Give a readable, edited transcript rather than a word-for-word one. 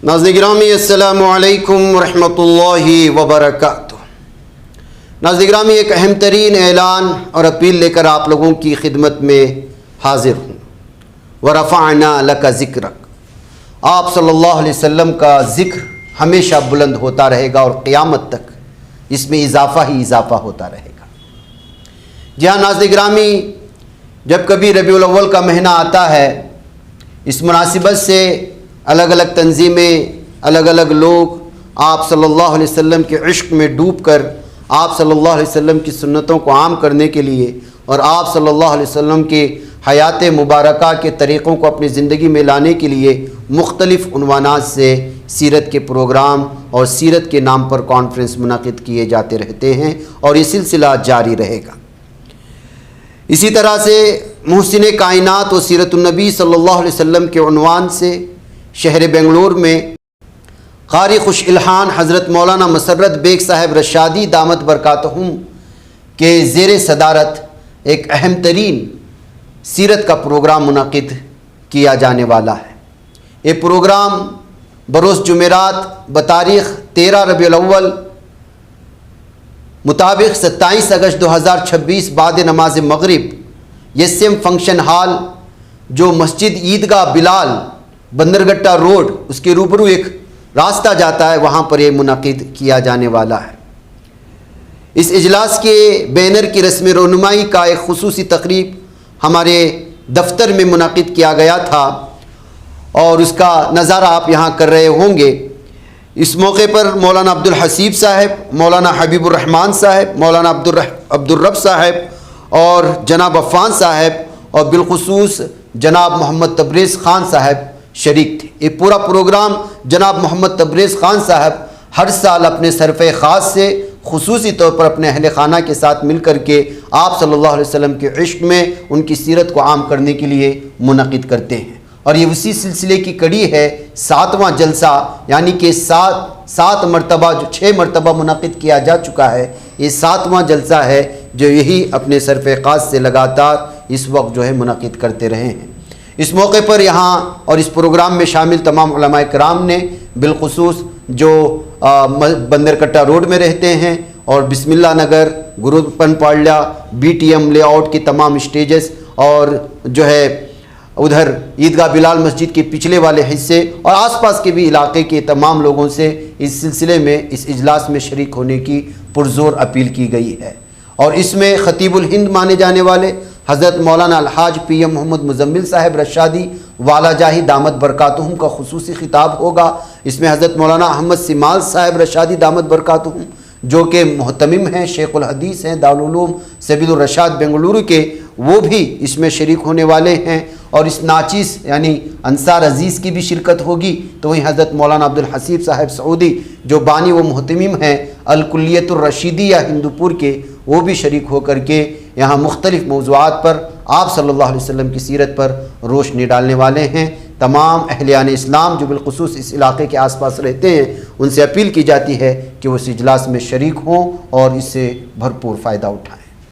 ناظرین گرامی السلام علیکم ورحمۃ اللہ وبرکاتہ۔ ناظرین گرامی، ایک اہم ترین اعلان اور اپیل لے کر آپ لوگوں کی خدمت میں حاضر ہوں۔ وَرَفَعْنَا لَكَ ذِكْرَكَ، آپ صلی اللہ علیہ وسلم کا ذکر ہمیشہ بلند ہوتا رہے گا اور قیامت تک اس میں اضافہ ہی اضافہ ہوتا رہے گا۔ جی ہاں ناظرین گرامی، جب کبھی ربیع الاول کا مہینہ آتا ہے، اس مناسبت سے الگ الگ تنظیمیں، الگ الگ لوگ آپ صلی اللہ علیہ وسلم کے عشق میں ڈوب کر آپ صلی اللہ علیہ وسلم کی سنتوں کو عام کرنے کے لیے اور آپ صلی اللہ علیہ وسلم کے حیات مبارکہ کے طریقوں کو اپنی زندگی میں لانے کے لیے مختلف عنوانات سے سیرت کے پروگرام اور سیرت کے نام پر کانفرنس منعقد کیے جاتے رہتے ہیں اور یہ سلسلہ جاری رہے گا۔ اسی طرح سے محسن کائنات و سیرت النبی صلی اللہ علیہ وسلم کے عنوان سے شہر بنگلور میں قاری خوش الحان حضرت مولانا مسرت بیگ صاحب رشادی دامت برکاتہم کے زیر صدارت ایک اہم ترین سیرت کا پروگرام منعقد کیا جانے والا ہے۔ یہ پروگرام بروز جمعرات بتاریخ 13 ربیع الاول مطابق 27 اگست 2026 بعد نماز مغرب یسیم فنکشن ہال جو مسجد عیدگاہ بلال بندرگٹہ روڈ اس کے روبرو ایک راستہ جاتا ہے، وہاں پر یہ منعقد کیا جانے والا ہے۔ اس اجلاس کے بینر کی رسم رونمائی کا ایک خصوصی تقریب ہمارے دفتر میں منعقد کیا گیا تھا اور اس کا نظارہ آپ یہاں کر رہے ہوں گے۔ اس موقع پر مولانا عبدالحسیب صاحب، مولانا حبیب الرحمان صاحب، مولانا عبدالرب صاحب اور جناب عفان صاحب اور بالخصوص جناب محمد تبریز خان صاحب شریک تھے۔ یہ پورا پروگرام جناب محمد تبریز خان صاحب ہر سال اپنے صرفِ خاص سے خصوصی طور پر اپنے اہل خانہ کے ساتھ مل کر کے آپ صلی اللہ علیہ وسلم کے عشق میں ان کی سیرت کو عام کرنے کے لیے منعقد کرتے ہیں، اور یہ اسی سلسلے کی کڑی ہے 7واں جلسہ، یعنی کہ 7 مرتبہ جو 6 مرتبہ منعقد کیا جا چکا ہے، یہ 7واں جلسہ ہے جو یہی اپنے صرفِ خاص سے لگاتار اس وقت جو ہے منعقد کرتے رہے ہیں۔ اس موقع پر یہاں اور اس پروگرام میں شامل تمام علماء کرام نے، بالخصوص جو بندرکٹہ روڈ میں رہتے ہیں اور Bismillah Nagar, Gurappanapalya, B T M layout کی تمام اسٹیجز اور جو ہے ادھر عیدگاہ بلال مسجد کے پچھلے والے حصے اور آس پاس کے بھی علاقے کے تمام لوگوں سے اس سلسلے میں اس اجلاس میں شریک ہونے کی پرزور اپیل کی گئی ہے۔ اور اس میں خطیب الہند مانے جانے والے حضرت مولانا الحاج پی ایم محمد مزمل صاحب رشادی والا جاہی دامت برکاتہم کا خصوصی خطاب ہوگا۔ اس میں حضرت مولانا احمد سمال صاحب رشادی دامت برکاتہم جو کہ محتمم ہیں، شیخ الحدیث ہیں، دارالعلوم سبیل الرشاد بنگلورو کے، وہ بھی اس میں شریک ہونے والے ہیں۔ اور اس ناچیز یعنی انصار عزیز کی بھی شرکت ہوگی۔ تو وہیں حضرت مولانا عبدالحسیب صاحب سعودی جو بانی و محتمم ہیں الکلیت الرشیدیہ ہندوپور کے، وہ بھی شریک ہو کر کے یہاں مختلف موضوعات پر آپ صلی اللہ علیہ وسلم کی سیرت پر روشنی ڈالنے والے ہیں۔ تمام اہلیان اسلام جو بالخصوص اس علاقے کے آس پاس رہتے ہیں، ان سے اپیل کی جاتی ہے کہ وہ اس اجلاس میں شریک ہوں اور اس سے بھرپور فائدہ اٹھائیں۔